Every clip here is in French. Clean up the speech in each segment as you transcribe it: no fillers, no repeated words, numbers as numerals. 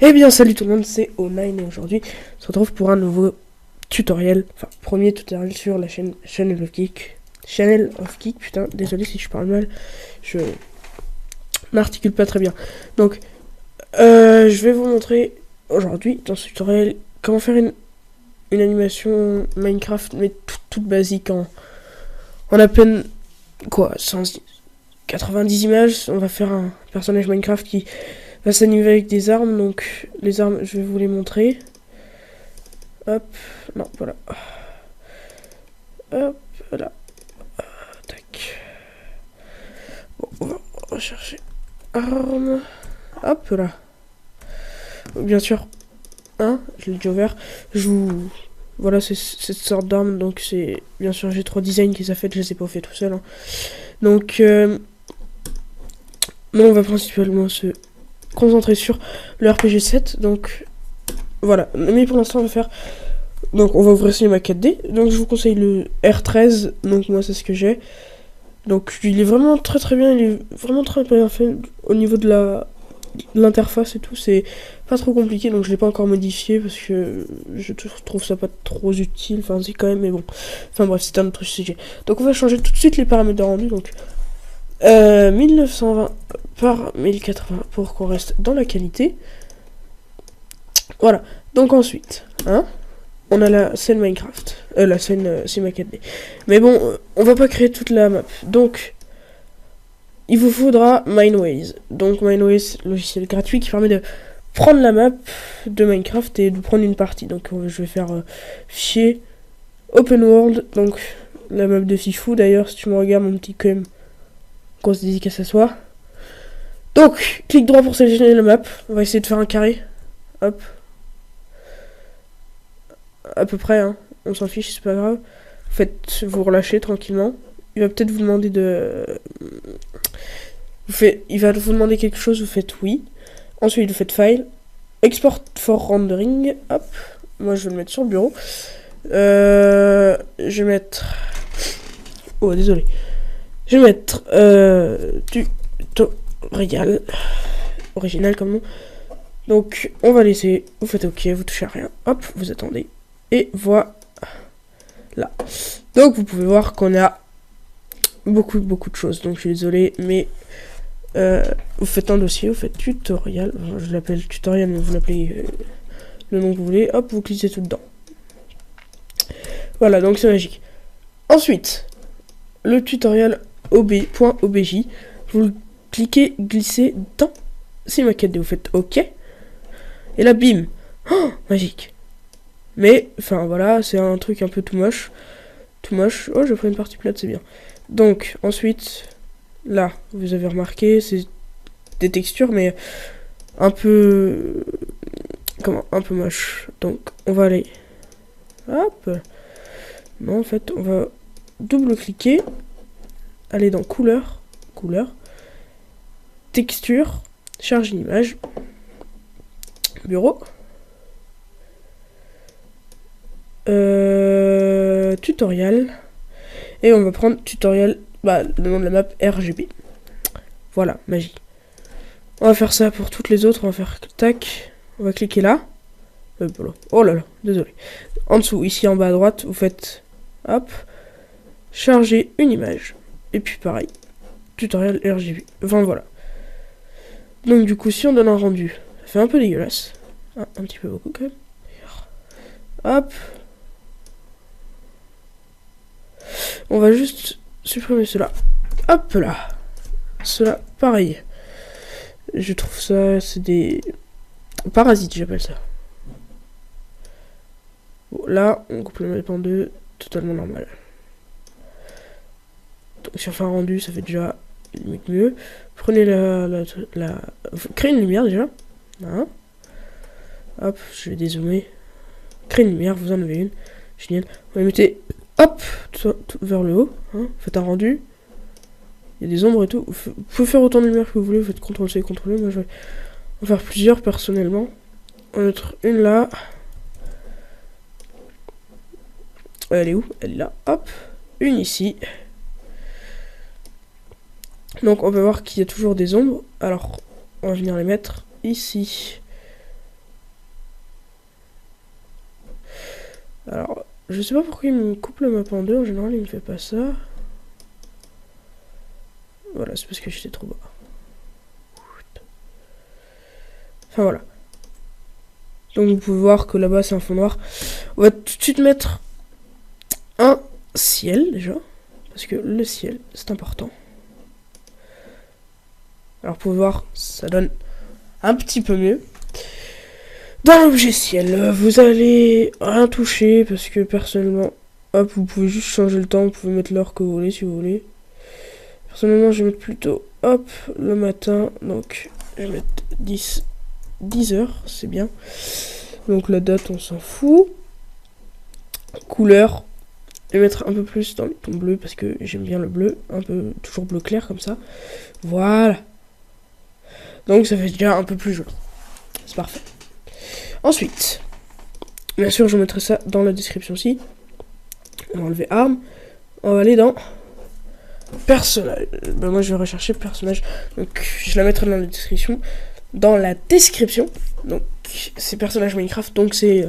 Eh bien salut tout le monde, c'est O9 et aujourd'hui on se retrouve pour un nouveau tutoriel, enfin premier tutoriel sur la chaîne Channel of Geek. Channel of Geek, putain, désolé si je parle mal, je n'articule pas très bien. Donc, je vais vous montrer aujourd'hui dans ce tutoriel comment faire une animation Minecraft mais toute basique en à peine, quoi, 90 images. On va faire un personnage Minecraft qui va s'animer avec des armes, donc les armes, je vais vous les montrer. Hop, non, voilà. Hop, voilà. Tac. Bon, on va rechercher armes. Hop là. Bien sûr, hein, je l'ai déjà ouvert. Je vous... Voilà, c'est cette sorte d'arme, donc c'est... Bien sûr, j'ai 3 designs qui sont faits, je les ai pas fait tout seul. Hein. Donc, nous, on va principalement se concentrer sur le RPG 7, donc... Voilà, mais pour l'instant, on va faire... Donc, on va ouvrir Cinema 4D. Donc, je vous conseille le R13. Donc, moi, c'est ce que j'ai. Donc, il est vraiment très bien. Il est vraiment très bien fait. Au niveau de l'interface et tout, c'est pas trop compliqué. Donc, je l'ai pas encore modifié parce que je trouve ça pas trop utile. Enfin, c'est quand même, mais bon. Enfin, bref, c'est un autre sujet. Donc, on va changer tout de suite les paramètres de rendu. Donc, 1920 par 1080 pour qu'on reste dans la qualité. Voilà. Donc, ensuite, hein. On a la scène Minecraft, la scène Cinema 4D. Mais bon, on va pas créer toute la map. Donc, il vous faudra Mineways. Donc, Mineways, logiciel gratuit qui permet de prendre la map de Minecraft et de prendre une partie. Donc, je vais faire fichier Open World. Donc, la map de Fifou. D'ailleurs, si tu me regardes, mon petit com, grosse dédicace à soi. Donc, clic droit pour sélectionner la map. On va essayer de faire un carré. Hop. À peu près, hein. On s'en fiche, c'est pas grave. Faites vous relâcher tranquillement. Il va peut-être vous demander de... Il va vous demander quelque chose, vous faites oui. Ensuite, vous faites File. Export for rendering. Hop. Moi, je vais le mettre sur le bureau. Je vais mettre... Oh, désolé. Je vais mettre... tutoriel. Original comme nom. Donc, on va laisser... Vous faites OK, vous touchez à rien. Hop, vous attendez. Et voilà. Donc vous pouvez voir qu'on a beaucoup de choses. Donc je suis désolé, mais vous faites un dossier, vous faites tutoriel. Enfin, je l'appelle tutoriel, mais vous l'appelez le nom que vous voulez. Hop, vous cliquez tout dedans. Voilà, donc c'est magique. Ensuite, le tutoriel ob.obj. Vous cliquez, glissez dans Cinema 4D. Vous faites OK. Et là, bim. Oh, magique. Mais, enfin voilà, c'est un truc un peu tout moche. Tout moche. Oh, je prends une partie plate, c'est bien. Donc, ensuite, là, vous avez remarqué, c'est des textures, mais un peu... Comment? Un peu moche. Donc, on va aller... Hop. Non, en fait, on va double-cliquer. Aller dans couleur. Couleur. Texture. Charge une image. Bureau. Tutoriel. Et on va prendre tutoriel, le nom de la map RGB. Voilà, magie. On va faire ça pour toutes les autres. On va faire tac. On va cliquer là. Oh là là, désolé. En dessous, ici en bas à droite, vous faites hop. Charger une image. Et puis pareil. Tutoriel RGB. Enfin voilà. Donc du coup, si on donne un rendu, ça fait un peu dégueulasse. Ah, un petit peu beaucoup quand même. Hop. On va juste supprimer cela. Hop là. Cela, pareil. Je trouve ça, c'est des parasites, j'appelle ça. Bon, là, on coupe le map en deux, totalement normal. Donc, si on fait un rendu, ça fait déjà limite mieux. Prenez créez une lumière déjà. Hein. Hop, je vais dézoomer. Créez une lumière, vous en avez une. Génial. Vous la mettez, hop, tout vers le haut. Hein. Faites un rendu. Il y a des ombres et tout. Vous pouvez faire autant de lumière que vous voulez. Vous faites CTRL-C, CTRL-V. Moi, je vais en faire plusieurs personnellement. On va mettre une là. Elle est où? Elle est là. Hop. Une ici. Donc, on va voir qu'il y a toujours des ombres. Alors, on va venir les mettre ici. Alors, je sais pas pourquoi il me coupe la map en deux. En général, il me fait pas ça. Voilà, c'est parce que j'étais trop bas. Enfin, voilà. Donc, vous pouvez voir que là-bas, c'est un fond noir. On va tout de suite mettre un ciel, déjà. Parce que le ciel, c'est important. Alors, vous pouvez voir, ça donne un petit peu mieux. Dans l'objet ciel, vous allez rien toucher parce que personnellement, hop, vous pouvez juste changer le temps, vous pouvez mettre l'heure que vous voulez si vous voulez. Personnellement, je vais mettre plutôt, hop, le matin, donc je vais mettre 10 heures, c'est bien. Donc la date, on s'en fout. Couleur, je vais mettre un peu plus dans le ton bleu parce que j'aime bien le bleu, un peu toujours bleu clair comme ça. Voilà. Donc ça fait déjà un peu plus joli. C'est parfait. Ensuite, bien sûr, je mettrai ça dans la description aussi. On va enlever arme. On va aller dans personnage. Ben moi, je vais rechercher personnage. Donc, je la mettrai dans la description. Donc, c'est personnage Minecraft. Donc, c'est.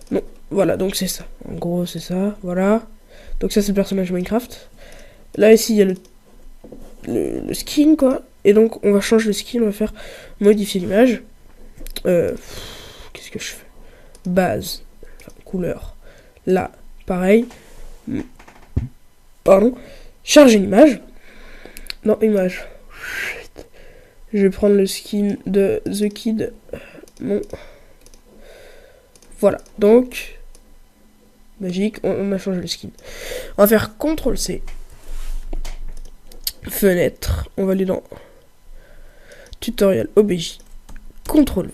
Non, voilà. Donc, c'est ça. En gros, c'est ça. Voilà. Donc, ça, c'est le personnage Minecraft. Là, ici, il y a le skin, quoi. Et donc, on va changer le skin. On va faire modifier l'image. Qu'est-ce que je fais? Base, enfin, couleur. Là, pareil. Pardon. Charger une image. Non, image. Je vais prendre le skin de The Kid. Non. Voilà. Donc, magique. On a changé le skin. On va faire CTRL-C. Fenêtre. On va aller dans tutoriel OBJ. CTRL-V.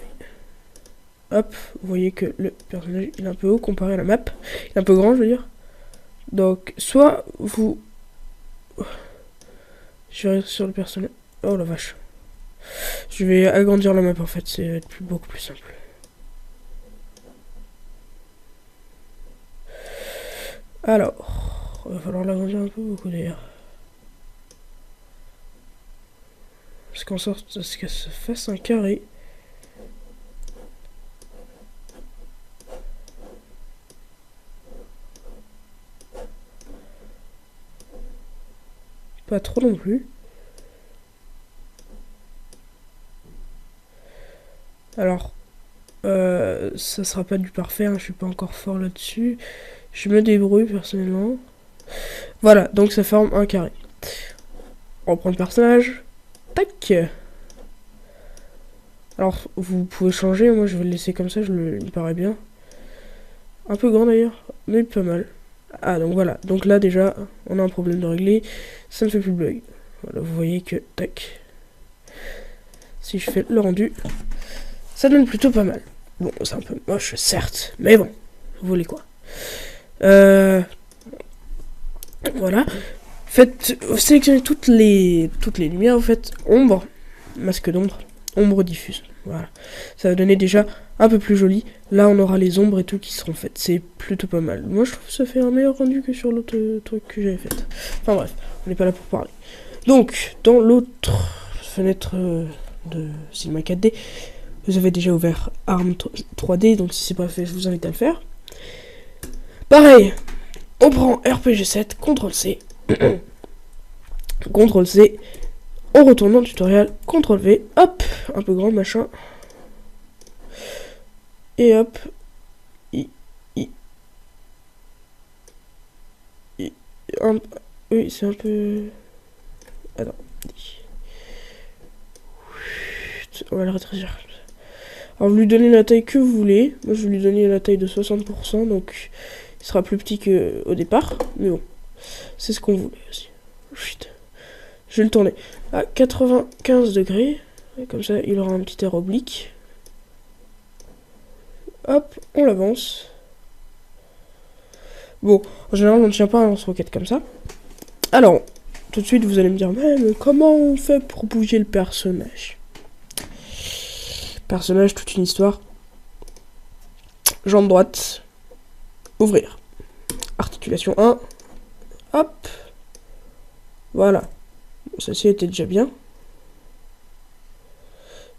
Hop, vous voyez que le personnage il est un peu haut comparé à la map. Il est un peu grand, je veux dire. Donc, soit vous... Je vais aller sur le personnage. Oh la vache. Je vais agrandir la map en fait, c'est beaucoup plus simple. Alors, il va falloir l'agrandir un peu beaucoup d'ailleurs. Parce qu'en sorte à ce qu'elle se fasse un carré. Pas trop non plus. Alors, ça sera pas du parfait, hein, je suis pas encore fort là-dessus. Je me débrouille personnellement. Voilà, donc ça forme un carré. On reprend le personnage. Tac. Alors, vous pouvez changer, moi je vais le laisser comme ça, il me paraît bien. Un peu grand d'ailleurs, mais pas mal. Ah, donc voilà. Donc là, déjà, on a un problème de régler. Ça ne fait plus de bug. Voilà, vous voyez que, tac. Si je fais le rendu, ça donne plutôt pas mal. Bon, c'est un peu moche, certes. Mais bon, vous voulez quoi? Voilà. Sélectionnez toutes les lumières, vous faites ombre, masque d'ombre, ombre diffuse. Voilà. Ça va donner déjà un peu plus joli. Là, on aura les ombres et tout qui seront faites. C'est plutôt pas mal. Moi, je trouve que ça fait un meilleur rendu que sur l'autre truc que j'avais fait. Enfin bref, on n'est pas là pour parler. Donc, dans l'autre fenêtre de Cinema 4D, vous avez déjà ouvert ARM 3D. Donc, si c'est pas fait, je vous invite à le faire. Pareil, on prend RPG7, CTRL-C. CTRL-C. On retourne dans le tutoriel, CTRL-V, hop, un peu grand machin. Et hop. Oui, c'est un peu... Attends. On va le rétrécir. Alors, vous lui donnez la taille que vous voulez. Moi, je vais lui donner la taille de 60%, donc il sera plus petit qu'au départ. Mais bon, c'est ce qu'on voulait aussi. Chut. Je vais le tourner à 95 degrés. Comme ça, il aura un petit air oblique. Hop, on l'avance. Bon, en général, on ne tient pas un lance-roquette comme ça. Alors, tout de suite, vous allez me dire, mais comment on fait pour bouger le personnage? Personnage, toute une histoire. Jambe droite. Ouvrir. Articulation 1. Hop. Voilà. Ceci était déjà bien.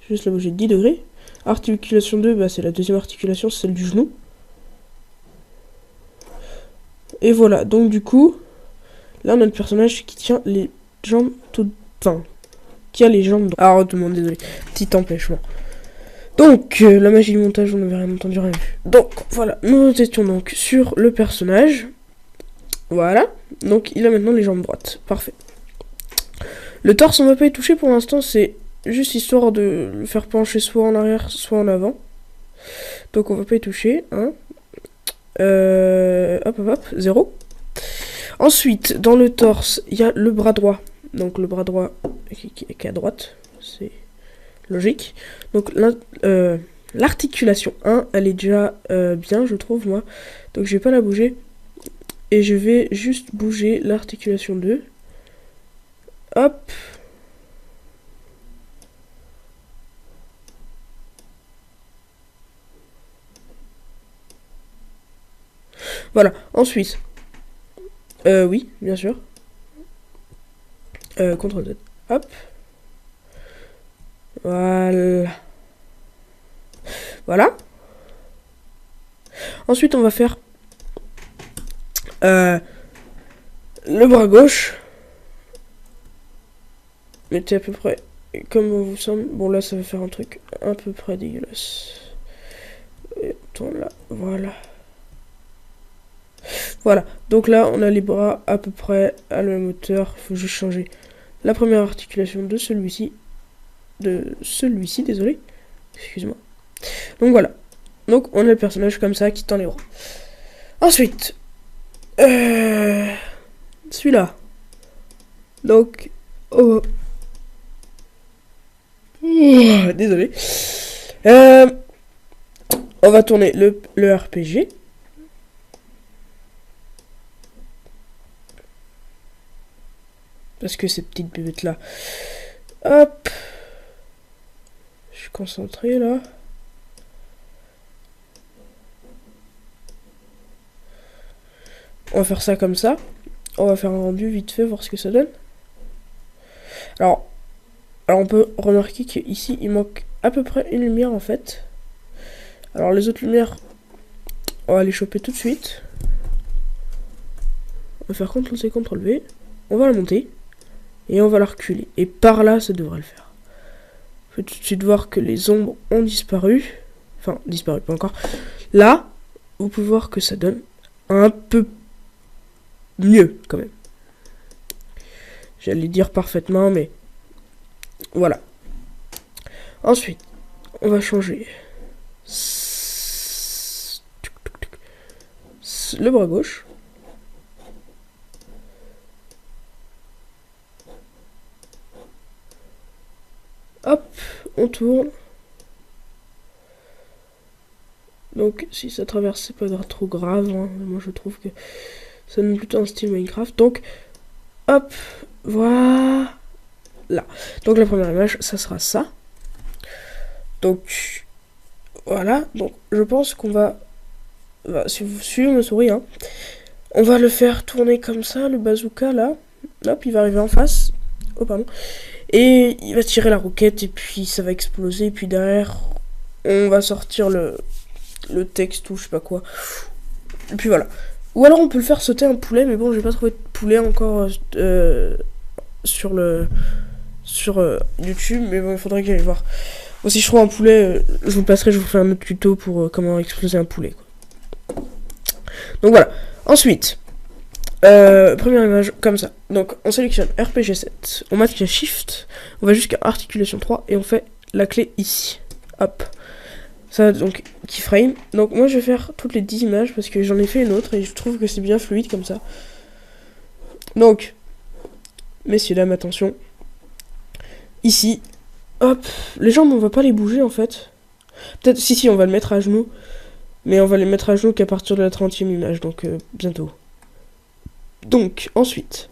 Juste la bouger de 10 degrés. Articulation 2, bah, c'est la deuxième articulation, c'est celle du genou. Et voilà, donc du coup, là, notre personnage qui tient les jambes toutes... Enfin, qui a les jambes... Ah, tout le monde, désolé. Petit empêchement. Donc, la magie du montage, on n'avait rien entendu, rien vu. Donc, voilà, nous étions donc sur le personnage. Voilà. Donc, il a maintenant les jambes droites. Parfait. Le torse, on va pas y toucher pour l'instant. C'est juste histoire de le faire pencher soit en arrière, soit en avant. Donc, on va pas y toucher. Hein. Hop, 0. Ensuite, dans le torse, il y a le bras droit. Donc, le bras droit qui est à droite. C'est logique. Donc, l'articulation 1, elle est déjà bien, je trouve, moi. Donc, je vais pas la bouger. Et je vais juste bouger l'articulation 2. Hop. Voilà. Ensuite. Oui, bien sûr. CTRL Z. Hop. Voilà. Voilà. Ensuite, on va faire le bras gauche. Mettez à peu près comme on vous semble. Bon, là, ça va faire un truc à peu près dégueulasse. Et on là. Voilà. Voilà. Donc là, on a les bras à peu près à la même hauteur. Faut juste changer la première articulation de celui-ci. Désolé. Excuse-moi. Donc voilà. Donc on a le personnage comme ça qui tend les bras. Ensuite, celui-là. Donc, désolé. On va tourner le RPG. Parce que ces petites bébêtes là. Hop. Je suis concentré là. On va faire ça comme ça. On va faire un rendu vite fait, voir ce que ça donne. Alors on peut remarquer qu'ici, il manque à peu près une lumière en fait. Alors les autres lumières, on va les choper tout de suite. On va faire CTRL-C, CTRL-V. On va la monter. Et on va la reculer. Et par là, ça devrait le faire. On peut tout de suite voir que les ombres ont disparu. Enfin, disparu, pas encore. Là, vous pouvez voir que ça donne un peu mieux, quand même. J'allais dire parfaitement, mais voilà. Ensuite, on va changer le bras gauche. Hop, on tourne. Donc, si ça traverse, c'est pas trop grave. Hein. Moi, je trouve que ça donne plutôt un style Minecraft. Donc, hop, voilà. Donc, la première image, ça sera ça. Donc, voilà. Donc, je pense qu'on va... si vous suivez ma souris, hein, on va le faire tourner comme ça, le bazooka, là. Hop, il va arriver en face. Oh, pardon. Et il va tirer la roquette, et puis ça va exploser. Et puis derrière, on va sortir le texte ou je sais pas quoi. Et puis voilà. Ou alors on peut le faire sauter un poulet, mais bon, j'ai pas trouvé de poulet encore sur YouTube, mais bon, il faudrait que j'aille voir. Bon, si je trouve un poulet, je vous passerai, je vous fais un autre tuto pour comment exploser un poulet, quoi. Donc voilà. Ensuite, première image comme ça. Donc on sélectionne RPG 7, on maintient Shift, on va jusqu'à articulation 3 et on fait la clé ici. Hop. Ça donc keyframe. Donc moi je vais faire toutes les 10 images parce que j'en ai fait une autre et je trouve que c'est bien fluide comme ça. Donc, messieurs dames, attention. Ici, hop, les jambes on va pas les bouger en fait. Peut-être, si on va le mettre à genoux. Mais on va les mettre à genoux qu'à partir de la 30e image, donc bientôt. Donc, ensuite,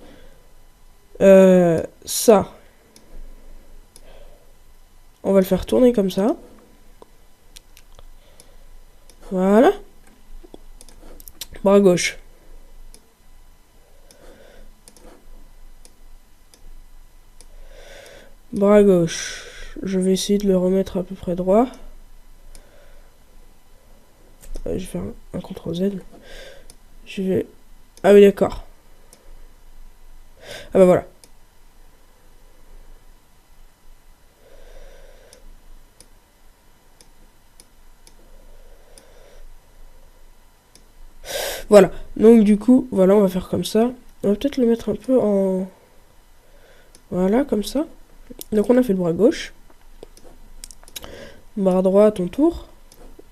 ça, on va le faire tourner comme ça. Voilà. Bras gauche. Bras gauche. Je vais essayer de le remettre à peu près droit. Je vais faire un CTRL Z. Je vais Ah oui, d'accord. Ah bah voilà. Voilà. Donc du coup, voilà, on va faire comme ça. On va peut-être le mettre un peu en... Voilà, comme ça. Donc on a fait le bras gauche. Bras droit à ton tour.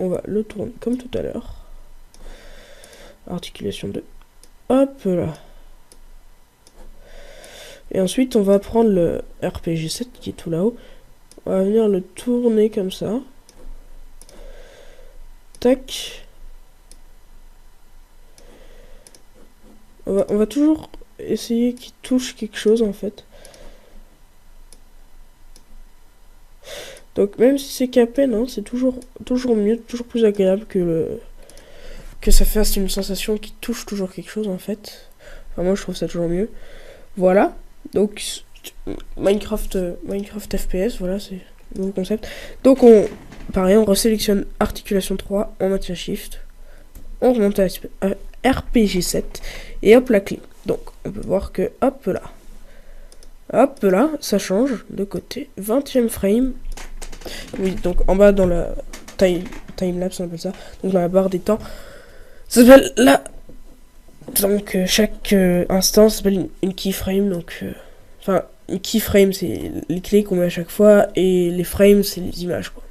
On va le tourner comme tout à l'heure. Articulation 2. Hop là. Et ensuite, on va prendre le RPG7 qui est tout là-haut. On va venir le tourner comme ça. Tac. On va toujours essayer qu'il touche quelque chose en fait. Donc même si c'est qu'à peine, hein, c'est toujours mieux, toujours plus agréable que ça fasse une sensation qui touche toujours quelque chose en fait. Enfin moi je trouve ça toujours mieux. Voilà. Donc Minecraft FPS, voilà, c'est le nouveau concept. Donc pareil, on resélectionne articulation 3, on maintient shift. On remonte à RPG 7 et hop la clé. Donc on peut voir que hop là, ça change de côté. 20e frame. Oui, donc en bas dans la timelapse, on appelle ça. Donc dans la barre des temps. Ça s'appelle là. Donc chaque instant s'appelle une keyframe. Donc enfin une keyframe c'est les clés qu'on met à chaque fois et les frames c'est les images quoi.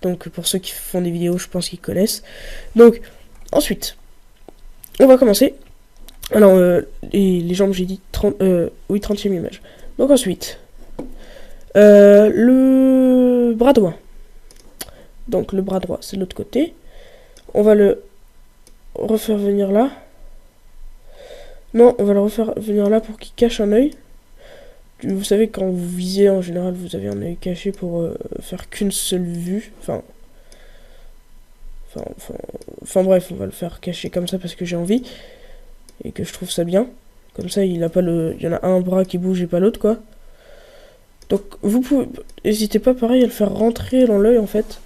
Donc pour ceux qui font des vidéos, je pense qu'ils connaissent. Donc ensuite, on va commencer. Alors les jambes j'ai dit 30e image. Donc ensuite, le bras droit. Donc le bras droit c'est de l'autre côté. On va le refaire venir là. Non, on va le refaire venir là pour qu'il cache un œil. Vous savez, quand vous visez, en général, vous avez un œil caché pour faire qu'une seule vue. Enfin bref, on va le faire cacher comme ça parce que j'ai envie. Et que je trouve ça bien. Comme ça, il y en a un bras qui bouge et pas l'autre, quoi. Donc, vous pouvez... N'hésitez pas, pareil, à le faire rentrer dans l'œil, en fait.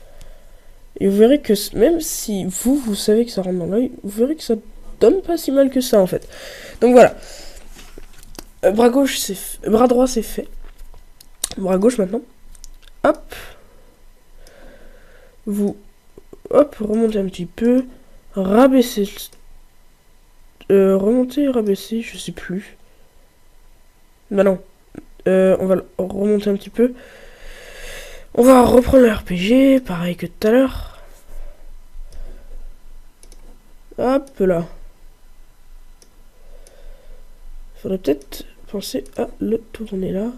Et vous verrez que, même si vous savez que ça rentre dans l'œil, vous verrez que ça donne pas si mal que ça, en fait. Donc, voilà. Bras gauche, c'est fait. Bras droit, c'est fait. Bras gauche, maintenant. Hop. Vous... Hop, remontez un petit peu. Rabaissez... remonter, rabaisser, je sais plus. Bah non. On va remonter un petit peu. On va reprendre le RPG, pareil que tout à l'heure. Hop là. Faudrait peut-être penser à le tourner là.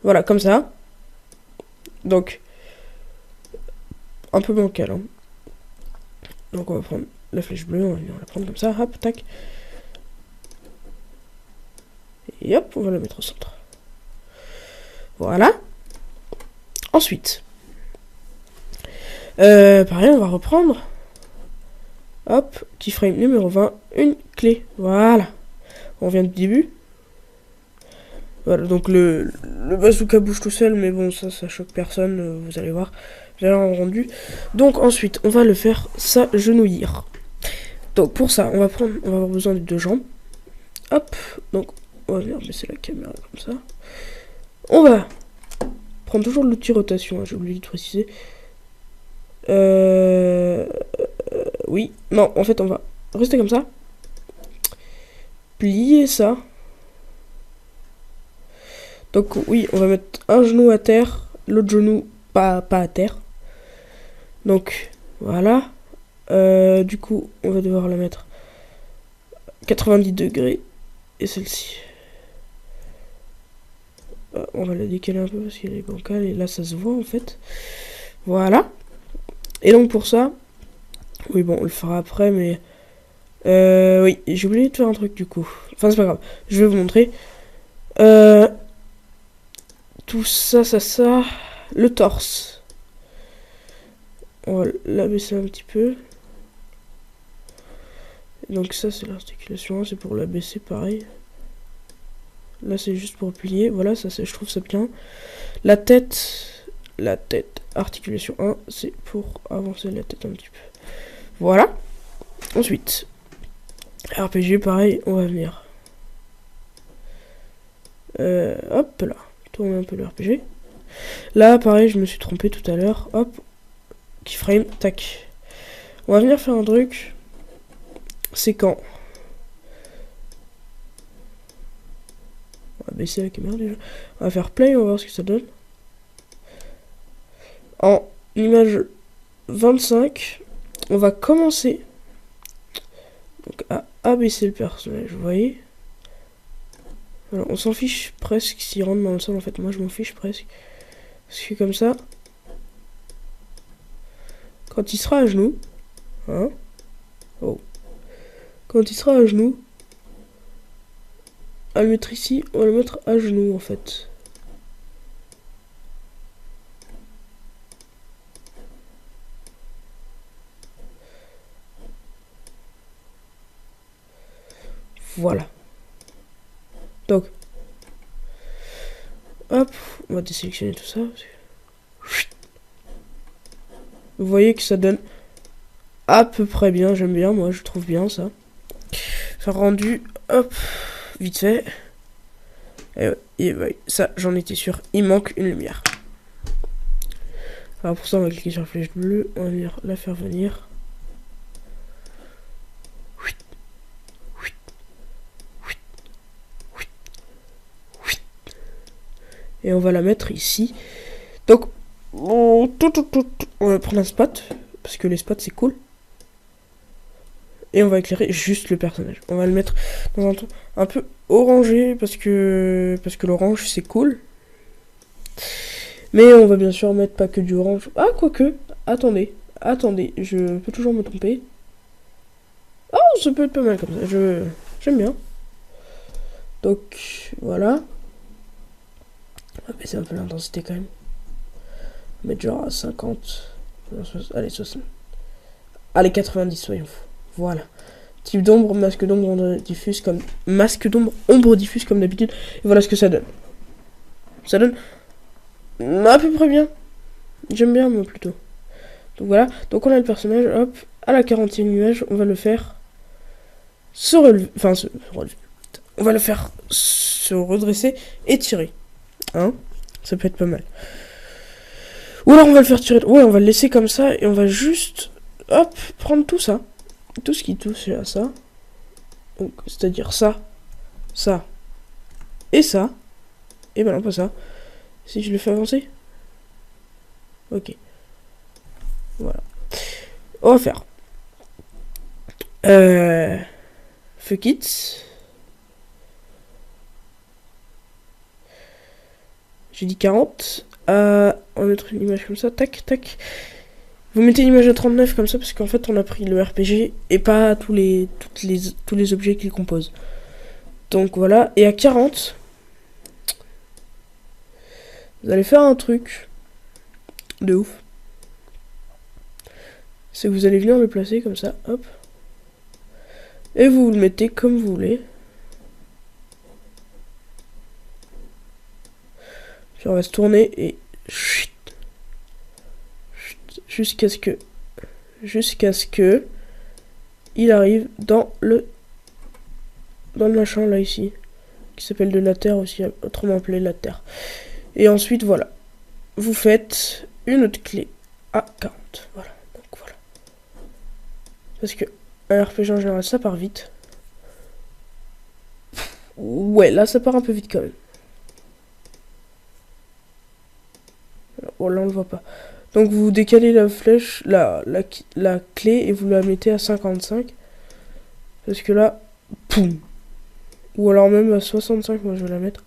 Voilà, comme ça. Donc, un peu bancal. Hein. Donc on va prendre la flèche bleue, on va la prendre comme ça, hop, tac. Et hop, on va la mettre au centre. Voilà. Ensuite, pareil, on va reprendre. Hop, keyframe numéro 20, une clé. Voilà. On revient du début. Voilà, donc le bazooka bouge tout seul, mais bon, ça choque personne, vous allez voir. J'ai un rendu. Donc ensuite, on va le faire s'agenouillir. Donc pour ça, on va avoir besoin de deux jambes. Hop, donc on va venir baisser la caméra comme ça. On va prendre toujours l'outil rotation, hein, j'ai oublié de préciser. Oui, non, en fait on va rester comme ça. Plier ça. Donc oui, on va mettre un genou à terre, l'autre genou pas à terre. Donc voilà. Du coup, on va devoir la mettre 90 degrés. Et celle-ci. On va la décaler un peu parce qu'elle est bancale. Et là, ça se voit en fait. Voilà. Et donc pour ça... Oui, bon, on le fera après, mais... oui, j'ai oublié de faire un truc du coup. Enfin, c'est pas grave. Je vais vous montrer. Tout ça, ça. Le torse. On va l'abaisser un petit peu. Donc ça, c'est l'articulation. C'est pour l'abaisser, pareil. Là, c'est juste pour plier. Voilà, ça, je trouve ça bien. La tête, articulation 1, c'est pour avancer la tête un petit peu. Voilà. Ensuite, RPG, pareil, on va venir. Hop là, tourner un peu le RPG. Là, pareil, je me suis trompé tout à l'heure. Hop, keyframe, tac. On va venir faire un truc. C'est quand on va baisser la caméra déjà. On va faire play, on va voir ce que ça donne. En image 25, on va commencer donc à abaisser le personnage, vous voyez. Alors, on s'en fiche presque s'il rentre dans le sol, en fait. Moi, je m'en fiche presque. Parce que comme ça, quand il sera à genoux, hein, oh, quand il sera à genoux, à le mettre ici, on va le mettre à genoux, en fait. Voilà. Donc, hop, on va désélectionner tout ça. Vous voyez que ça donne à peu près bien, j'aime bien, moi je trouve bien ça. Faire rendu, hop, vite fait. Et ouais, ça j'en étais sûr, il manque une lumière. Alors pour ça on va cliquer sur la flèche bleue, on va venir la faire venir. Et on va la mettre ici. Donc, on va prendre un spot, parce que les spots c'est cool. Et on va éclairer juste le personnage. On va le mettre dans un ton un peu orangé, parce que l'orange c'est cool. Mais on va bien sûr mettre pas que du orange. Ah, quoique, attendez, je peux toujours me tromper. Oh, ça peut être pas mal comme ça, j'aime bien. Donc, voilà. On va baisser un peu l'intensité quand même. On va mettre genre à 50. Allez, 60. Allez, 90, soyons fous. Voilà. Type d'ombre, masque d'ombre, ombre diffuse comme. Masque d'ombre, ombre diffuse comme d'habitude. Et voilà ce que ça donne. Ça donne à peu près bien. J'aime bien, moi, plutôt. Donc voilà. Donc on a le personnage, hop. À la 40e image, on va le faire se relever. Enfin, se relever. On va le faire se redresser et tirer. Hein, ça peut être pas mal. Ou alors on va le faire tirer. Ouais, on va le laisser comme ça et on va juste, hop, prendre tout ça, tout ce qui touche à ça. Donc, c'est-à-dire ça, ça et ça. Et ben non, pas ça. Si je le fais avancer. Ok. Voilà. On va faire. Fuck it. J'ai dit 40. On va mettre une image comme ça. Tac, tac. Vous mettez une image à 39 comme ça parce qu'en fait on a pris le RPG et pas tous les objets qu'il compose. Donc voilà. Et à 40, vous allez faire un truc de ouf. C'est que vous allez venir le placer comme ça. Hop. Et vous le mettez comme vous voulez. Puis on va se tourner et jusqu'à ce que il arrive dans le machin là ici qui s'appelle de la terre aussi, autrement appelé la terre. Et ensuite voilà, vous faites une autre clé à 40. Voilà, donc voilà. Parce que un RPG en général ça part vite. Ouais, là ça part un peu vite quand même. Oh là on le voit pas. Donc vous décalez la flèche, la clé et vous la mettez à 55. Parce que là, poum. Ou alors même à 65, moi je vais la mettre.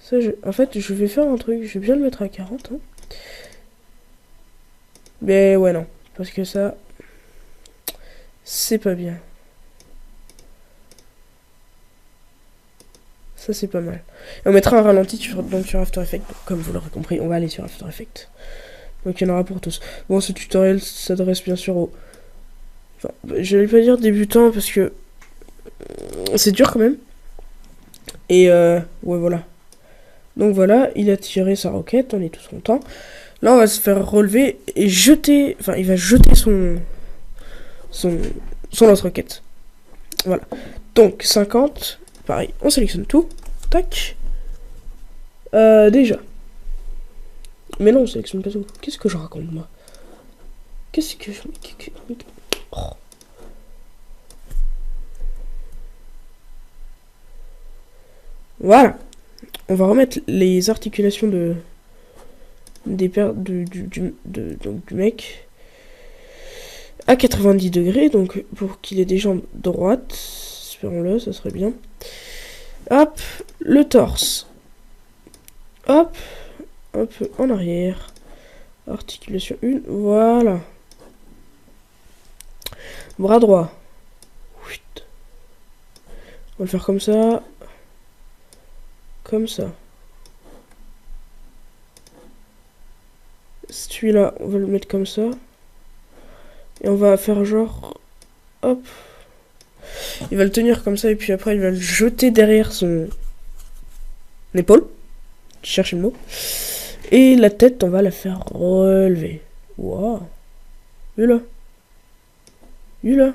Ça, en fait, je vais faire un truc, je vais bien le mettre à 40. Hein. Mais ouais, non. Parce que ça, c'est pas bien. Ça, c'est pas mal. Et on mettra un ralenti sur After Effects. Comme vous l'aurez compris, on va aller sur After Effects. Donc, il y en aura pour tous. Bon, ce tutoriel s'adresse bien sûr aux... Enfin, je vais pas dire débutants parce que... c'est dur quand même. Et ouais, voilà. Donc voilà, il a tiré sa roquette, on est tous contents. Là, on va se faire relever et jeter... Enfin, il va jeter son lance-roquette. Voilà. Donc, 50. Pareil, on sélectionne tout. Tac. Déjà. Mais non, on sélectionne pas tout. Qu'est-ce que je raconte, moi? Qu'est-ce que je... Oh. Voilà. On va remettre les articulations du mec à 90 degrés, donc pour qu'il ait des jambes droites, espérons-le, ça serait bien. Hop, le torse. Hop, un peu en arrière. Articulation 1, voilà. Bras droit. On va le faire comme ça. Comme ça. Celui-là, on va le mettre comme ça. Et on va faire genre... Hop. Il va le tenir comme ça et puis après il va le jeter derrière son épaule. Je cherche le mot. Et la tête, on va la faire relever. Waouh. Vu là. Vu là.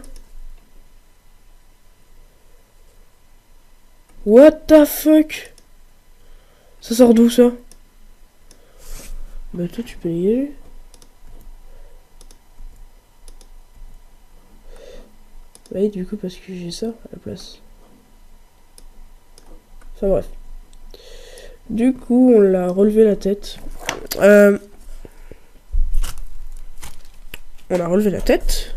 What the fuck? Ça sort d'où ça? Bah toi tu peux y aller. Oui, du coup parce que j'ai ça à la place. Enfin bref. Du coup on l'a relevé la tête. On a relevé la tête.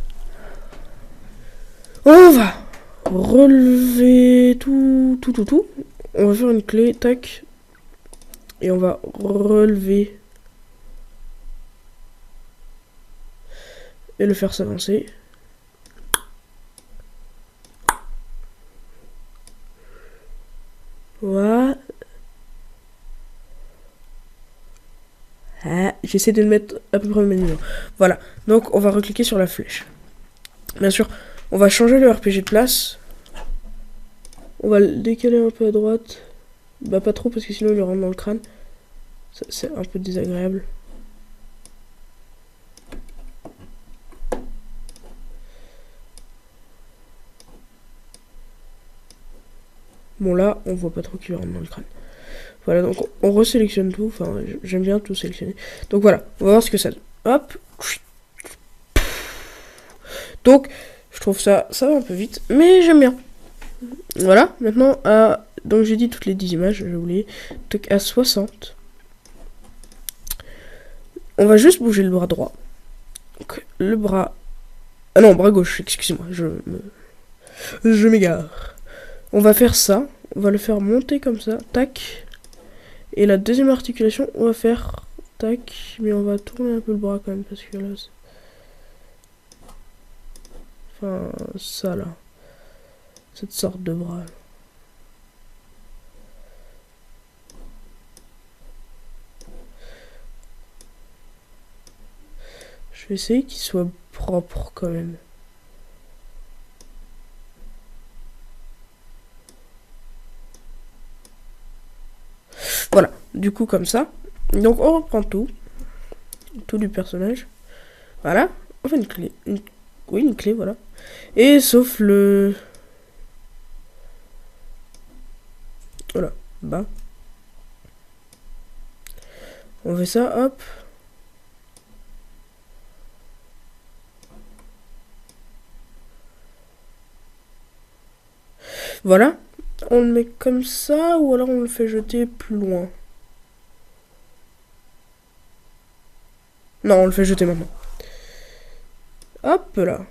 On va relever tout. On va faire une clé, tac. Et on va relever. Et le faire s'avancer. Voilà. Ah, j'essaie de le mettre à peu près au même niveau. Voilà. Donc on va recliquer sur la flèche. Bien sûr, on va changer le RPG de place. On va le décaler un peu à droite. Bah pas trop parce que sinon il rentre dans le crâne. C'est un peu désagréable. Bon là, on voit pas trop qu'il rentre dans le crâne. Voilà, donc on resélectionne tout. Enfin, j'aime bien tout sélectionner. Donc voilà, on va voir ce que ça donne. Hop. Donc, je trouve ça va un peu vite, mais j'aime bien. Voilà, maintenant, donc j'ai dit toutes les 10 images, j'ai oublié. Donc à 60. On va juste bouger le bras droit. Donc, le bras... Ah non, bras gauche, excusez-moi, je m'égare. On va faire ça, on va le faire monter comme ça, tac. Et la deuxième articulation, on va faire tac, mais on va tourner un peu le bras quand même, parce que là... Enfin, ça là. Cette sorte de bras. Je vais essayer qu'il soit propre quand même. Voilà, du coup comme ça. Donc on reprend tout du personnage. Voilà, on fait une clé. Oui, une clé, voilà. Et sauf le... Voilà, bas. On fait ça, hop. Voilà. On le met comme ça ou alors on le fait jeter plus loin. Non, on le fait jeter maintenant. Hop là.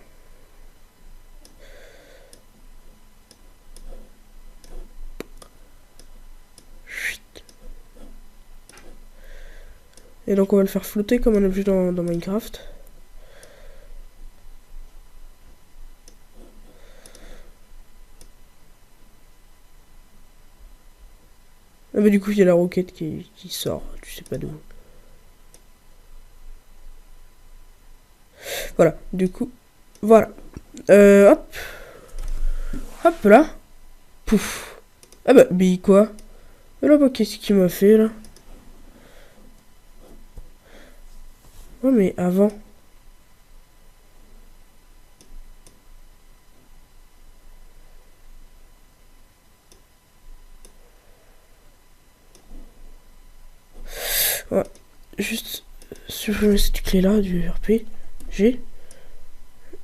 Et donc on va le faire flotter comme un objet dans Minecraft. Ah bah du coup il y a la roquette qui sort, tu sais pas d'où. Voilà, du coup, voilà. Hop. Hop là. Pouf. Ah bah, quoi? Et là, bah, qu'est-ce qu'il m'a fait là? Ouais, mais avant. Ouais. Juste supprimer cette clé-là du RPG.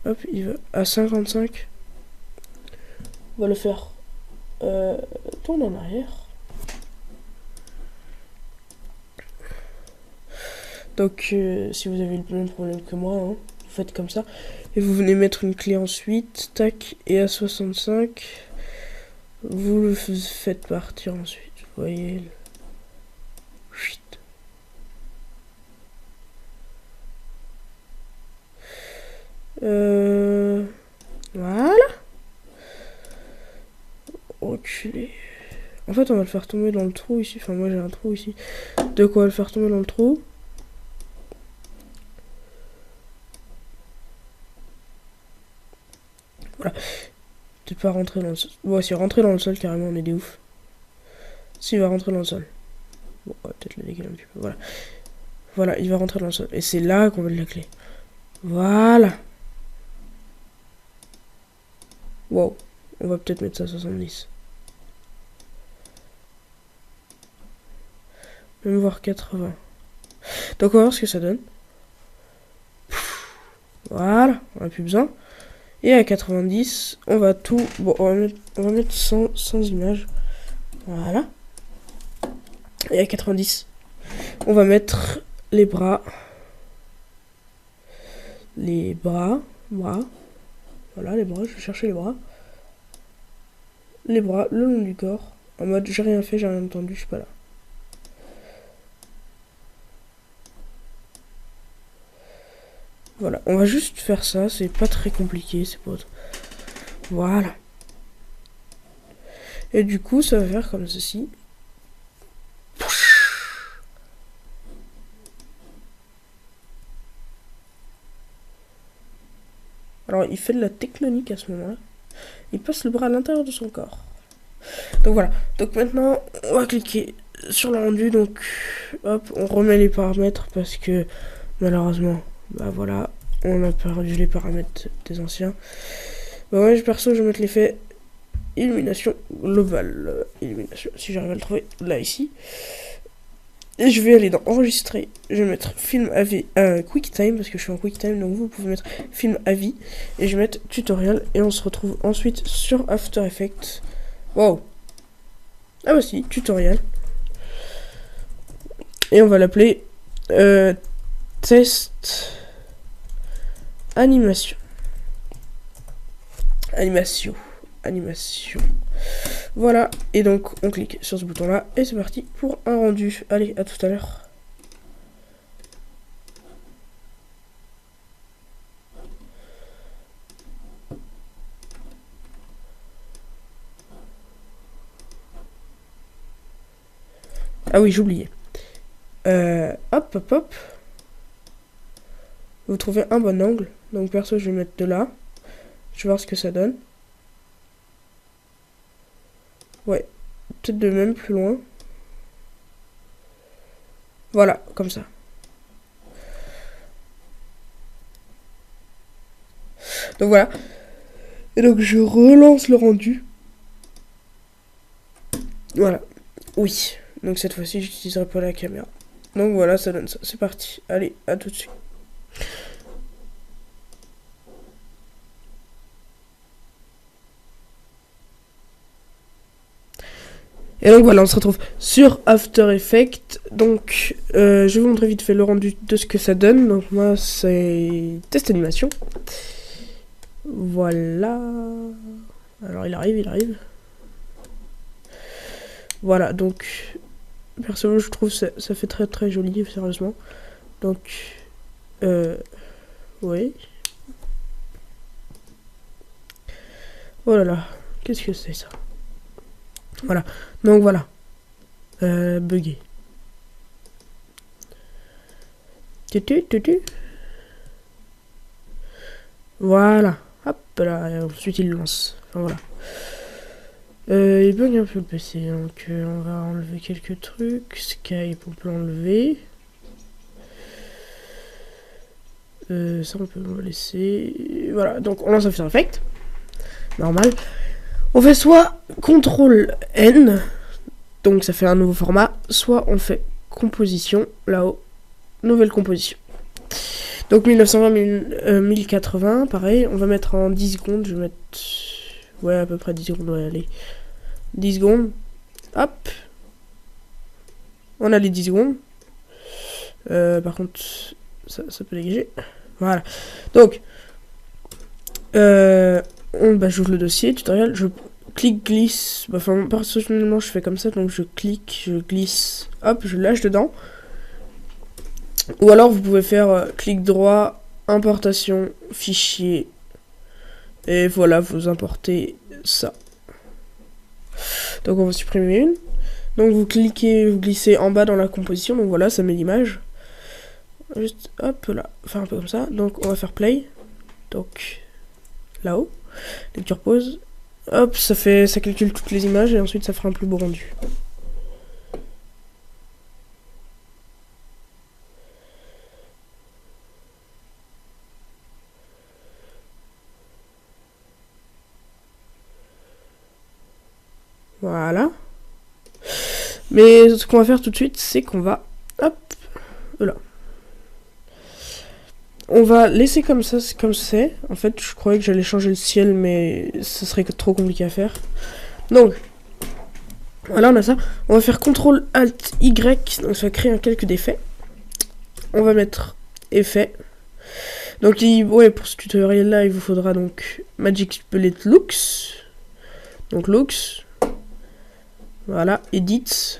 Hop, il va à 55. On va le faire tourner en arrière. Donc, si vous avez le même problème que moi, hein, vous faites comme ça. Et vous venez mettre une clé ensuite. Tac. Et à 65, vous le faites partir ensuite. Vous voyez. Chut. Voilà. Reculer. En fait, on va le faire tomber dans le trou ici. Enfin, moi j'ai un trou ici. De quoi le faire tomber dans le trou. Voilà. Peut-être pas rentrer dans le sol. Bon, si rentrer dans le sol, carrément, on est des ouf. S'il va rentrer dans le sol. Bon, on va peut-être le décaler un petit peu. Voilà. Voilà, il va rentrer dans le sol. Et c'est là qu'on va mettre la clé. Voilà. Wow. On va peut-être mettre ça à 70. Même voir 80. Donc on va voir ce que ça donne. Voilà, on n'a plus besoin. Et à 90, on va tout... Bon, on va mettre 100 images. Voilà. Et à 90, on va mettre les bras. Les bras. Voilà, les bras, je vais chercher les bras. Les bras le long du corps. En mode, j'ai rien fait, j'ai rien entendu, je suis pas là. Voilà, on va juste faire ça, c'est pas très compliqué, c'est pas... Voilà. Et du coup, ça va faire comme ceci. Alors, il fait de la tectonique à ce moment-là. Il passe le bras à l'intérieur de son corps. Donc voilà. Donc maintenant, on va cliquer sur le rendu. Donc, hop, on remet les paramètres parce que malheureusement, bah voilà, on a perdu les paramètres des anciens. Bah ouais, perso, je vais mettre l'effet illumination globale. Illumination, si j'arrive à le trouver là, ici. Et je vais aller dans enregistrer. Je vais mettre film à vie, QuickTime, parce que je suis en QuickTime, donc vous pouvez mettre film à vie. Et je vais mettre tutoriel. Et on se retrouve ensuite sur After Effects. Wow. Ah bah si, tutoriel. Et on va l'appeler test animation. Animation. Voilà, et donc on clique sur ce bouton là et c'est parti pour un rendu. Allez, à tout à l'heure. Ah oui, j'oubliais. Hop. Vous trouvez un bon angle. Donc perso, je vais mettre de là. Je vais voir ce que ça donne. Ouais, peut-être de même plus loin. Voilà, comme ça. Donc voilà. Et donc je relance le rendu. Voilà. Oui. Donc cette fois-ci, j'utiliserai pas la caméra. Donc voilà, ça donne ça. C'est parti. Allez, à tout de suite. Et donc voilà, on se retrouve sur After Effects. Donc je vais vous montrer vite fait le rendu de ce que ça donne. Donc moi c'est test animation. Voilà. Alors il arrive. Voilà, donc perso je trouve ça fait très très joli, sérieusement. Donc oui. Oh là là, qu'est-ce que c'est ça? Voilà, donc voilà. Bugué. Voilà. Hop là, et ensuite il lance. Enfin voilà. Il bug un peu le PC, donc on va enlever quelques trucs. Skype, on peut l'enlever. Ça on peut le laisser. Voilà, donc on lance After Effects. Normal. On fait soit CTRL N, donc ça fait un nouveau format, soit on fait composition, là-haut, nouvelle composition. Donc 1920, 1080, pareil, on va mettre en 10 secondes, je vais mettre, ouais, à peu près 10 secondes, ouais, allez, 10 secondes, hop, on a les 10 secondes, par contre, ça peut dégager, voilà, donc, j'ouvre le dossier, tutoriel, je clique, glisse, enfin, personnellement, je fais comme ça, donc je clique, je glisse, hop, je lâche dedans. Ou alors vous pouvez faire clic droit, importation, fichier. Et voilà, vous importez ça. Donc on va supprimer une. Donc vous cliquez, vous glissez en bas dans la composition. Donc voilà, ça met l'image. Juste hop là, enfin un peu comme ça. Donc on va faire play. Donc là-haut. Lecture pause. Hop, ça calcule toutes les images et ensuite ça fera un plus beau rendu. Voilà. Mais ce qu'on va faire tout de suite, c'est qu'on va... Hop. Voilà. On va laisser comme ça, comme c'est. En fait, je croyais que j'allais changer le ciel, mais ce serait trop compliqué à faire. Donc, voilà, on a ça. On va faire CTRL-ALT-Y. Donc, ça va créer un calque d'effets. On va mettre effet. Donc, ouais, pour ce tutoriel-là, il vous faudra donc Magic Bullet Looks. Donc, Looks. Voilà, Edit.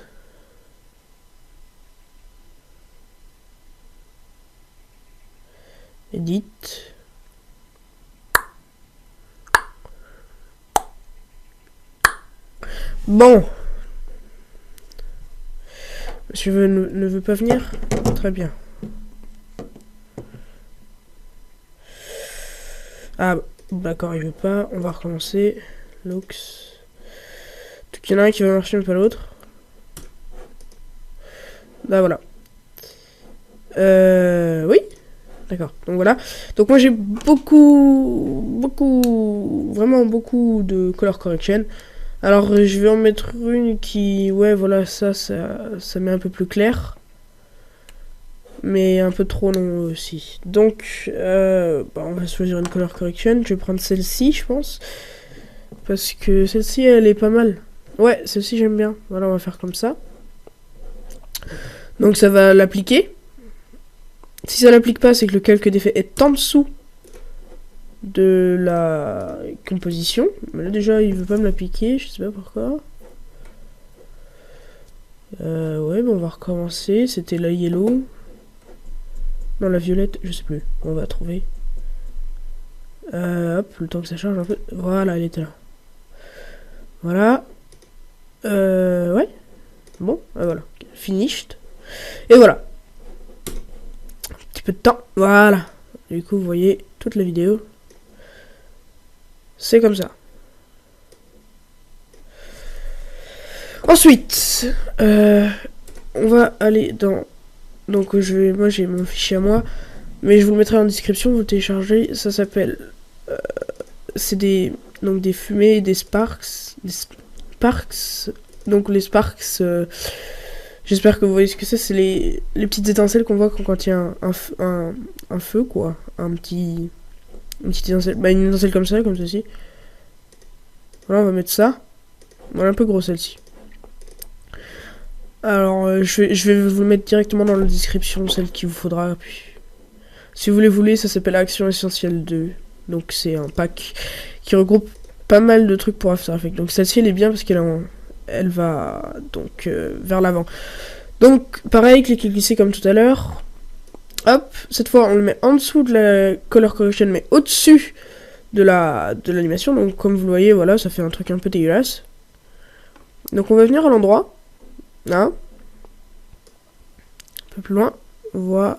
Edit. Bon. Monsieur ne veut pas venir? Très bien. Ah, d'accord, il veut pas. On va recommencer. Looks. Il y en a un qui va marcher mais pas l'autre. Là voilà. Oui. D'accord. Donc voilà. Donc moi j'ai vraiment beaucoup de color correction. Alors je vais en mettre une qui, ouais voilà, ça met un peu plus clair. Mais un peu trop long aussi. Donc on va choisir une color correction. Je vais prendre celle-ci je pense. Parce que celle-ci elle est pas mal. Ouais, celle-ci j'aime bien. Voilà, on va faire comme ça. Donc ça va l'appliquer. Si ça l'applique pas, c'est que le calque d'effet est en dessous de la composition. Mais là déjà, il veut pas me l'appliquer, je sais pas pourquoi. Ouais, bon, on va recommencer. C'était la yellow. Non, la violette, je sais plus. On va trouver. Hop, le temps que ça charge un peu. Voilà, elle était là. Voilà. Ouais. Bon, voilà. Finished. Et voilà. Un petit peu de temps. Voilà. Du coup, vous voyez toute la vidéo. C'est comme ça. Ensuite, on va aller dans... Donc, moi, j'ai mon fichier à moi. Mais je vous le mettrai en description. Vous le téléchargez. Ça s'appelle... c'est des fumées, des sparks. Donc les sparks, j'espère que vous voyez ce que c'est. C'est les petites étincelles qu'on voit quand il y a un feu, quoi. Une petite étincelle, une étincelle comme ça, comme ceci. Voilà, on va mettre ça. Voilà, un peu gros celle-ci. Alors, je vais vous le mettre directement dans la description, celle qu'il vous faudra. Puis, si vous les voulez, ça s'appelle Action Essentielle 2. Donc c'est un pack qui regroupe pas mal de trucs pour After Effects. Donc celle-ci elle est bien parce elle va donc vers l'avant. Donc pareil, cliquez glisser comme tout à l'heure. Hop, cette fois on le met en dessous de la color correction mais au-dessus de l'animation. Donc comme vous le voyez, voilà, ça fait un truc un peu dégueulasse. Donc on va venir à l'endroit. Là. Un peu plus loin. Voilà.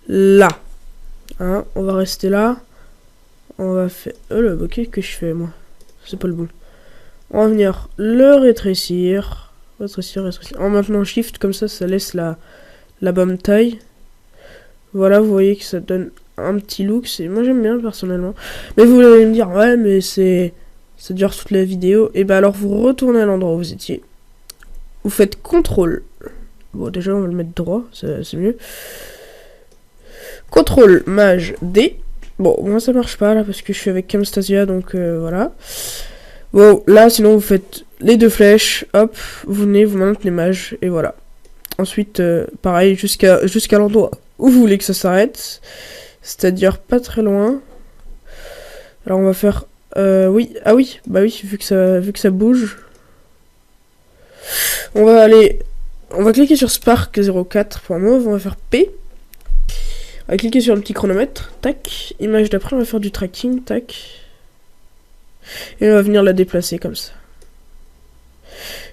Là. Hein, on va rester là. On va faire... Oh là, ok, que je fais moi? C'est pas le bon. On va venir le rétrécir. Rétrécir. En maintenant shift, comme ça laisse la bonne taille. Voilà, vous voyez que ça donne un petit look. Moi j'aime bien personnellement. Mais vous allez me dire, ouais, mais ça dure toute la vidéo. Et ben alors vous retournez à l'endroit où vous étiez. Vous faites CTRL. Bon, déjà on va le mettre droit, c'est mieux. CTRL Maj D. Bon, moi ça marche pas là parce que je suis avec Camtasia, donc voilà. Bon, là sinon vous faites les deux flèches, hop, vous venez, vous maintenez Maj, et voilà. Ensuite, pareil, jusqu'à l'endroit où vous voulez que ça s'arrête. C'est-à-dire pas très loin. Alors on va faire... oui, ah oui, bah oui, vu que ça bouge. On va cliquer sur Spark 04.mauve, on va faire P. On va cliquer sur le petit chronomètre, tac. Image d'après, on va faire du tracking, tac. Et on va venir la déplacer comme ça.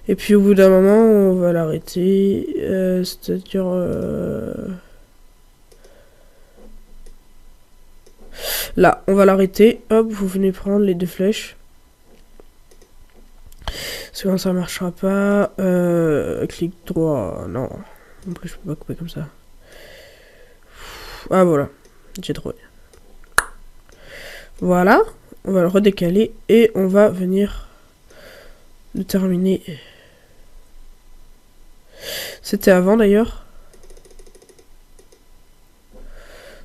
Et puis au bout d'un moment, on va l'arrêter. C'est-à-dire... Là, on va l'arrêter. Hop, vous venez prendre les deux flèches. Sinon ça marchera pas. Clic droit. Non. En plus, je peux pas couper comme ça. Ah voilà. J'ai trouvé. Voilà. On va le redécaler. Et on va venir le terminer. C'était avant d'ailleurs.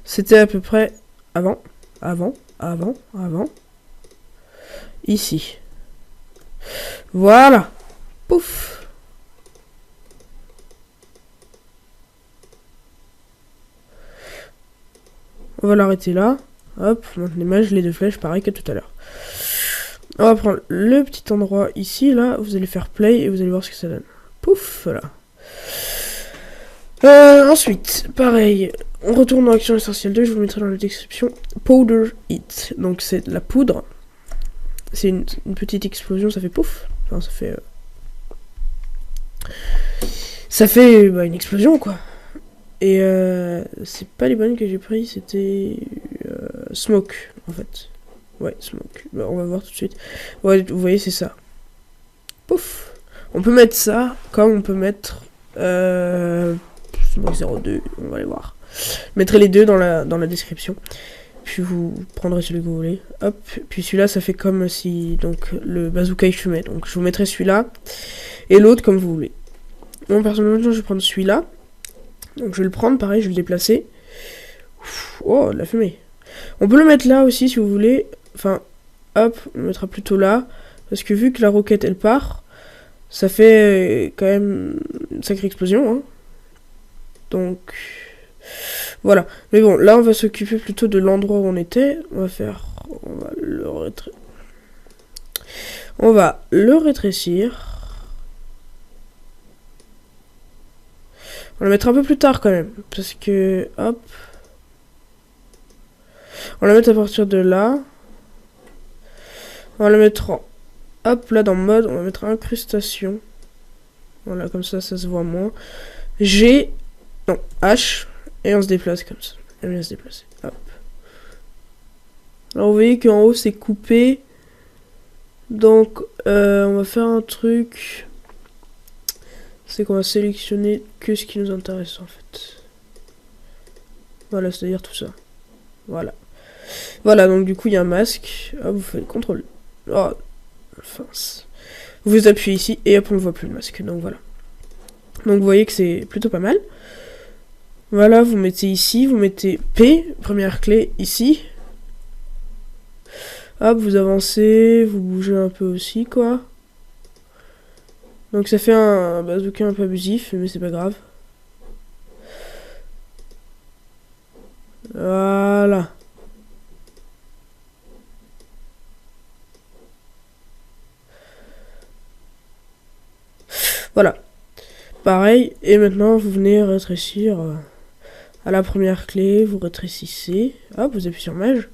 C'était à peu près avant. Ici. Voilà. Pouf. On va l'arrêter là. Hop, maintenant l'image, les deux flèches, pareil que tout à l'heure. On va prendre le petit endroit ici, là. Vous allez faire play et vous allez voir ce que ça donne. Pouf, voilà. Ensuite, pareil, on retourne dans Action Essentielle 2, je vous mettrai dans la description Powder It. Donc c'est de la poudre. C'est une petite explosion, ça fait pouf. Enfin, ça fait une explosion quoi. Et c'est pas les bonnes que j'ai pris, c'était Smoke en fait. Ouais, Smoke. Bah, on va voir tout de suite. Ouais, vous voyez, c'est ça. Pouf. On peut mettre ça comme on peut mettre Smoke 02, on va aller voir. Je mettrai les deux dans la description. Puis vous prendrez celui que vous voulez. Hop. Puis celui-là, ça fait comme si donc le bazooka il fumait. Donc je vous mettrai celui-là. Et l'autre comme vous voulez. Moi personnellement, je vais prendre celui-là. Donc je vais le prendre, pareil, je vais le déplacer. Oh, de la fumée. On peut le mettre là aussi si vous voulez. Enfin, hop, on le mettra plutôt là. Parce que vu que la roquette elle part, ça fait quand même une sacrée explosion. Hein. Donc, voilà. Mais bon, là on va s'occuper plutôt de l'endroit où on était. On va le rétrécir. On va le mettre un peu plus tard quand même. Parce que, hop. On va le mettre à partir de là. On va le mettre en... Hop, là dans mode, on va mettre incrustation. Voilà, comme ça, ça se voit moins. G... Non, H. Et on se déplace comme ça. Et on vient se déplacer. Hop. Alors vous voyez qu'en haut c'est coupé. Donc on va faire un truc. C'est qu'on va sélectionner que ce qui nous intéresse en fait. Voilà, c'est-à-dire tout ça. Voilà. Voilà, donc du coup il y a un masque. Hop, vous faites CTRL. Oh, mince. Vous appuyez ici et hop on ne voit plus le masque. Donc voilà. Donc vous voyez que c'est plutôt pas mal. Voilà, vous mettez ici, vous mettez P, première clé, ici. Hop, vous avancez, vous bougez un peu aussi, quoi. Donc ça fait un bazooka un peu abusif, mais c'est pas grave. Voilà. Voilà. Pareil, et maintenant vous venez rétrécir... à la première clé, vous rétrécissez. Hop, vous appuyez sur Maj.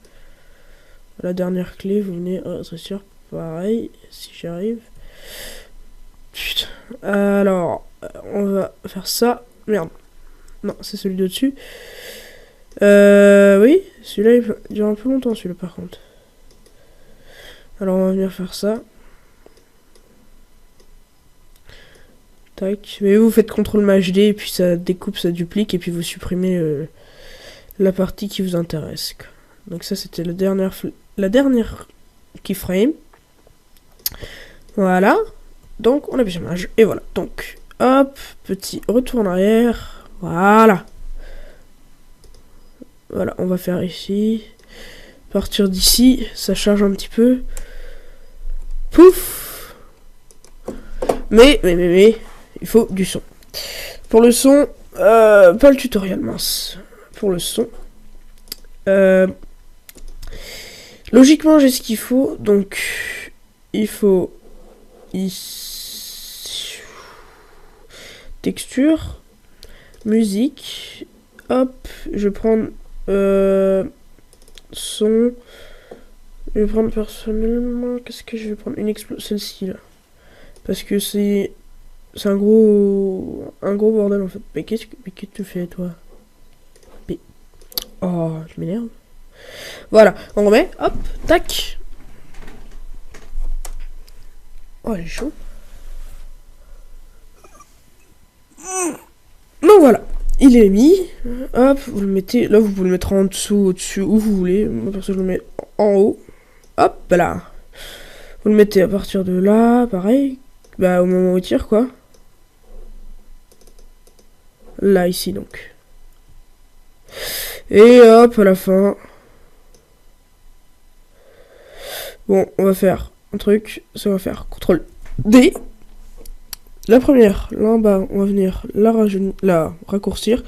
À la dernière clé, vous venez rétrécir. Pareil, si j'y arrive. Putain. Alors, on va faire ça. Merde. Non, c'est celui de dessus. Oui, celui-là, il dure un peu longtemps, celui-là, par contre. Alors, on va venir faire ça. Tac. Mais vous faites CTRL Maj D et puis ça découpe, ça duplique et puis vous supprimez la partie qui vous intéresse. Donc ça c'était la dernière keyframe. Voilà. Donc on appuie sur image et voilà. Donc hop, petit retour en arrière. Voilà. Voilà, on va faire ici. À partir d'ici, ça charge un petit peu. Pouf. Mais, il faut du son. Pour le son, pas le tutoriel, mince. Pour le son. Logiquement, j'ai ce qu'il faut. Donc, il faut... Ici. Texture. Musique. Hop, je vais prendre... son. Je vais prendre personnellement. Qu'est-ce que je vais prendre? Une explosion. Celle-ci là. Parce que c'est un gros bordel en fait. Mais qu'est-ce que tu fais toi? Mais... Oh, je m'énerve. Voilà, on remet. Hop, tac. Oh, elle est chaud. Donc voilà. Il est mis, hop, vous le mettez, là vous pouvez le mettre en dessous, au-dessus, où vous voulez. Moi perso je le mets en haut, hop là. Vous le mettez à partir de là, pareil, bah au moment où il tire quoi. Là ici donc. Et hop à la fin. Bon, on va faire un truc, ça va faire CTRL D. La première, là en bas, on va venir la raccourcir.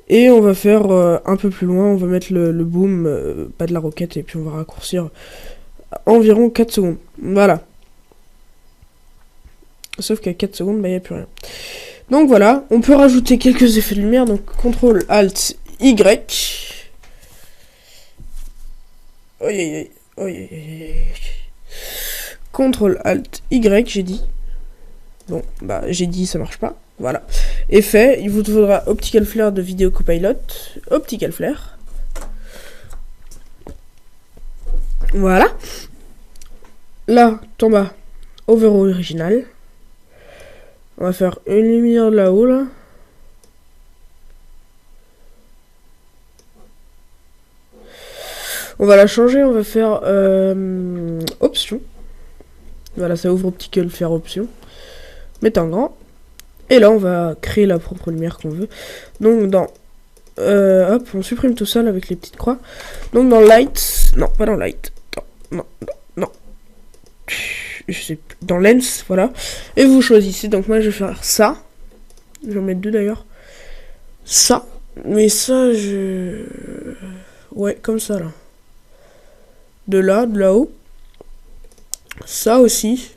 Et on va faire un peu plus loin, on va mettre le boom, pas de la roquette, et puis on va raccourcir environ 4 secondes. Voilà. Sauf qu'à 4 secondes, bah, il n'y a plus rien. Donc voilà, on peut rajouter quelques effets de lumière, donc CTRL ALT Y. CTRL ALT Y, j'ai dit. Bon, bah j'ai dit ça marche pas. Voilà. Effet, il vous faudra Optical Flare de Video Copilot. Optical Flare. Voilà. Là, tout en bas, Overall original. On va faire une lumière de là-haut, là. On va la changer, on va faire option. Voilà, ça ouvre Optical Flare option. Mettez en grand. Et là, on va créer la propre lumière qu'on veut. Donc, dans... hop, on supprime tout ça là, avec les petites croix. Donc, dans Light... Non, pas dans Light. Non. Je sais plus. Dans Lens, voilà. Et vous choisissez. Donc, moi, je vais faire ça. Je vais en mettre deux, d'ailleurs. Ça. Mais ça, je... Ouais, comme ça, là. De là-haut. Ça aussi.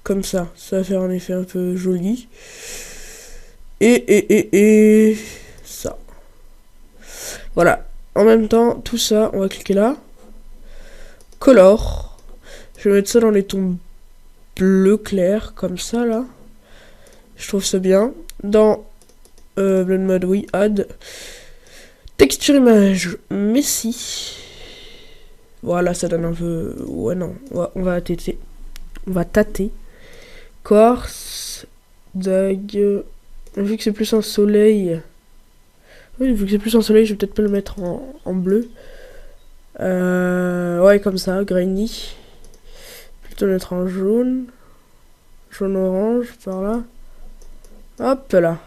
Comme ça va faire un effet un peu joli. Et ça. Voilà. En même temps, tout ça, on va cliquer là. Color. Je vais mettre ça dans les tons bleu clair, comme ça, là. Je trouve ça bien. Dans Blend Mode, oui, Add. Texture image, Messi. Voilà, ça donne un peu... Ouais, non, on va tâter. On va tâter. Corse, Dag, vu que c'est plus un soleil, oui, vu que c'est plus un soleil, je vais peut-être pas le mettre en bleu, ouais, comme ça, grainy, plutôt le mettre en jaune, orange, par là, hop là,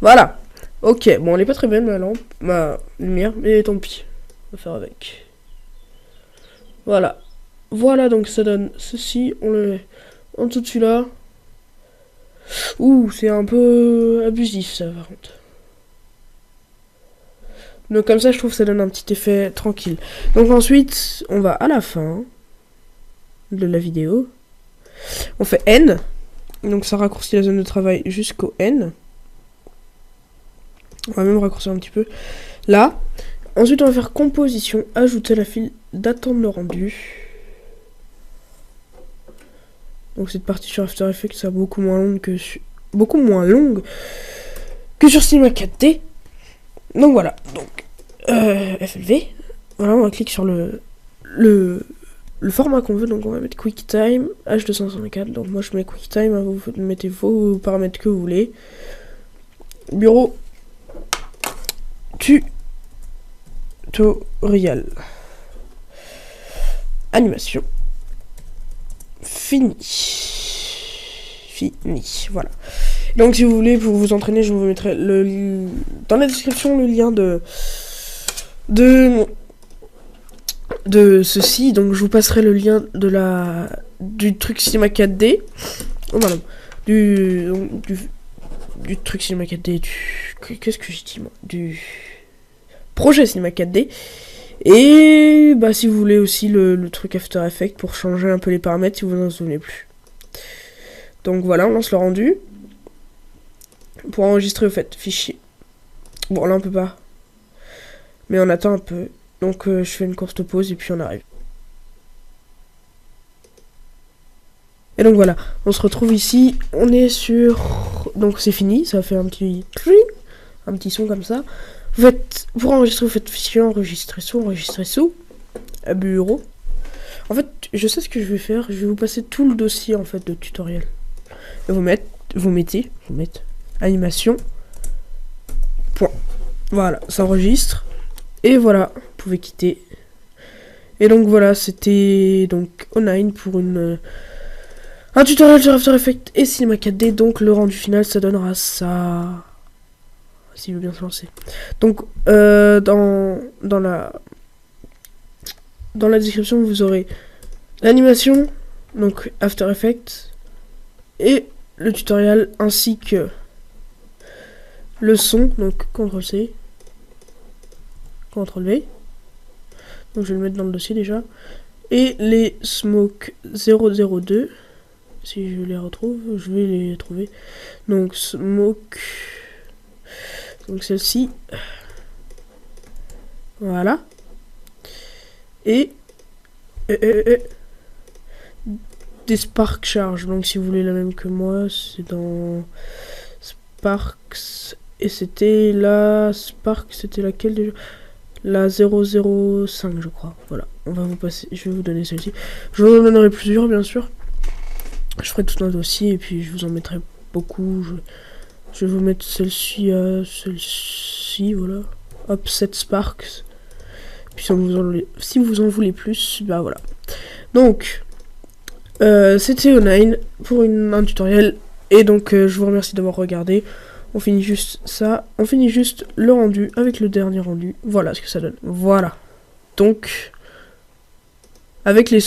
voilà, ok, bon, elle est pas très belle ma lampe, ma lumière, mais tant pis, on va faire avec, voilà, donc ça donne ceci, on le met en dessous de celui-là. Ouh, c'est un peu abusif ça par contre. Donc comme ça je trouve que ça donne un petit effet tranquille. Donc ensuite on va à la fin de la vidéo. On fait N. Donc ça raccourcit la zone de travail jusqu'au N. On va même raccourcir un petit peu. Là. Ensuite on va faire composition. Ajouter la file d'attente de rendu. Donc cette partie sur After Effects c'est beaucoup moins longue que sur Cinema 4D. Donc voilà. Donc FLV. Voilà, on va cliquer sur le format qu'on veut. Donc on va mettre QuickTime H264. Donc moi je mets QuickTime. Vous mettez vos paramètres que vous voulez. bureau tutoriel. Animation. Fini. Voilà. Donc si vous voulez, pour vous entraîner, je vous mettrai dans la description le lien de ceci. Donc je vous passerai le lien du truc Cinema 4D. Oh non, du truc Cinema 4D, qu'est-ce que j'ai dit moi, du projet Cinema 4D. Et bah si vous voulez aussi le truc After Effects pour changer un peu les paramètres si vous n'en souvenez plus. Donc voilà, on lance le rendu. Pour enregistrer au fait, fichier. Bon là on peut pas. Mais on attend un peu. Donc je fais une courte pause et puis on arrive. Et donc voilà, on se retrouve ici. On est sur... Donc c'est fini, ça fait un petit son comme ça. Vous faites, pour enregistrer, vous faites fichier, enregistrer sous, bureau. En fait, je sais ce que je vais faire. Je vais vous passer tout le dossier en fait de tutoriel. Et vous mettez animation. Point. Voilà, ça enregistre. Et voilà, vous pouvez quitter. Et donc voilà, c'était donc online pour un tutoriel sur After Effects et Cinema 4D. Donc le rendu final, ça donnera ça. S'il veut bien se lancer. Donc dans la description, vous aurez l'animation, donc After Effects, et le tutoriel ainsi que le son, donc CTRL-C, CTRL-V. Donc je vais le mettre dans le dossier déjà. Et les Smoke 002. Si je les retrouve, je vais les trouver. Donc Smoke. Donc celle-ci. Voilà. Et des Spark Charge. Donc si vous voulez la même que moi, c'est dans Sparks. Et c'était la Spark, c'était laquelle déjà? La 005 je crois. Voilà. On va vous passer. Je vais vous donner celle-ci. Je vous en donnerai plusieurs bien sûr. Je ferai tout un dossier et puis je vous en mettrai beaucoup. Je vais vous mettre celle-ci, voilà. Hop, 7 Sparks. Puis si vous en voulez plus, bah voilà. Donc, c'était online pour un tutoriel. Et donc, je vous remercie d'avoir regardé. On finit juste ça. On finit juste le rendu avec le dernier rendu. Voilà ce que ça donne. Voilà. Donc, avec les